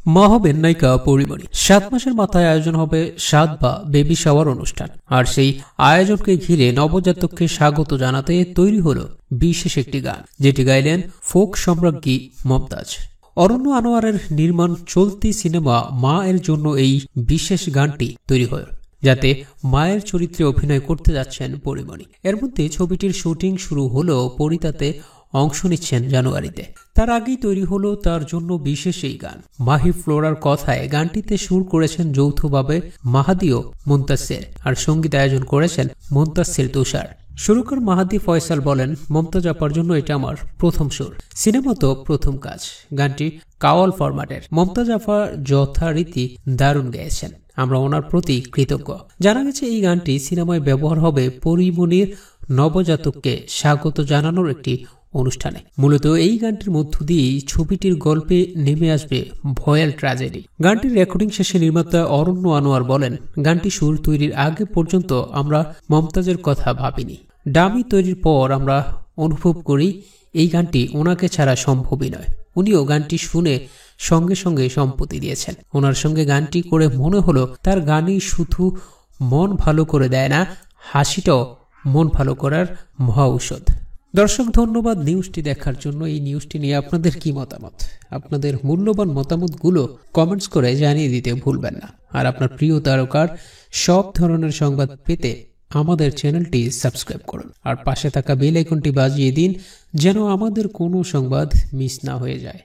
মা হবেন নায়িকা পরিমণি। 7 মাসের মাথায় আয়োজন হবে সাদ বা বেবি শাওয়ার অনুষ্ঠান, আর সেই আয়োজনকে ঘিরে নবজাতককে স্বাগত জানাতে তৈরি হলো বিশেষ একটি গান, যেটি গাইলেন ফোক সম্রাজ্ঞী মমতাজ। অরণ্য আনোয়ারের নির্মাণ চলতি সিনেমা মা এর জন্য এই বিশেষ গানটি তৈরি হয়, যাতে মায়ের চরিত্রে অভিনয় করতে যাচ্ছেন পরিমণি। এর মধ্যে ছবিটির শুটিং শুরু হলেও পরি তাতে অংশ নিচ্ছেন জানুয়ারিতে। তার আগেই তৈরি হলো তার জন্য বিশেষ এই গান। মাহি ফ্লোরার কথায় গানটিতে সুর করেছেন যৌথভাবে মাহাদি ও মুনতাসির, আর সঙ্গীত আয়োজন করেছেন মুনতাসির তুষার। সুরকার মাহাদি ফয়সাল বলেন, মমতাজ আপার জন্য এটা আমার প্রথম সুর, সিনেমা তো প্রথম কাজ। গানটি কাওয়াল ফরম্যাটের। মমতাজ আপা যথারীতি দারুণ গেয়েছেন, আমরা ওনার প্রতি কৃতজ্ঞ। জানা গেছে এই গানটি সিনেমায় ব্যবহার হবে পরিমণির নবজাতককে স্বাগত জানানোর একটি অনুষ্ঠানে। মূলত এই গানটির মধ্য দিয়েই ছবিটির গল্পে নেমে আসবে ভয়াল ট্র্যাজেডি। গানটির রেকর্ডিং শেষে নির্মাতা অরণ্য আনোয়ার বলেন, গানটি সুর তৈরির আগে পর্যন্ত আমরা মমতাজের কথা ভাবিনি। ডামি তৈরির পর আমরা অনুভব করি এই গানটি ওনাকে ছাড়া সম্ভবই নয়। উনিও গানটি শুনে সঙ্গে সঙ্গে সম্মতি দিয়েছেন। ওনার সঙ্গে গানটি করে মনে হলো তার গানই শুধু মন ভালো করে দেয় না, হাসিটাও মন ভালো করার মহা ঔষধ। দর্শক, ধন্যবাদ নিউজটি দেখার জন্য। এই নিউজটি নিয়ে আপনাদের কি মতামত? আপনাদের মূল্যবান মতামতগুলো কমেন্টস করে জানিয়ে দিতে ভুলবেন না। আর আপনার প্রিয় তারকার সব ধরনের সংবাদ পেতে আমাদের চ্যানেলটি সাবস্ক্রাইব করুন, আর পাশে থাকা বেল আইকনটি বাজিয়ে দিন, যেন আমাদের কোনো সংবাদ মিস না হয়ে যায়।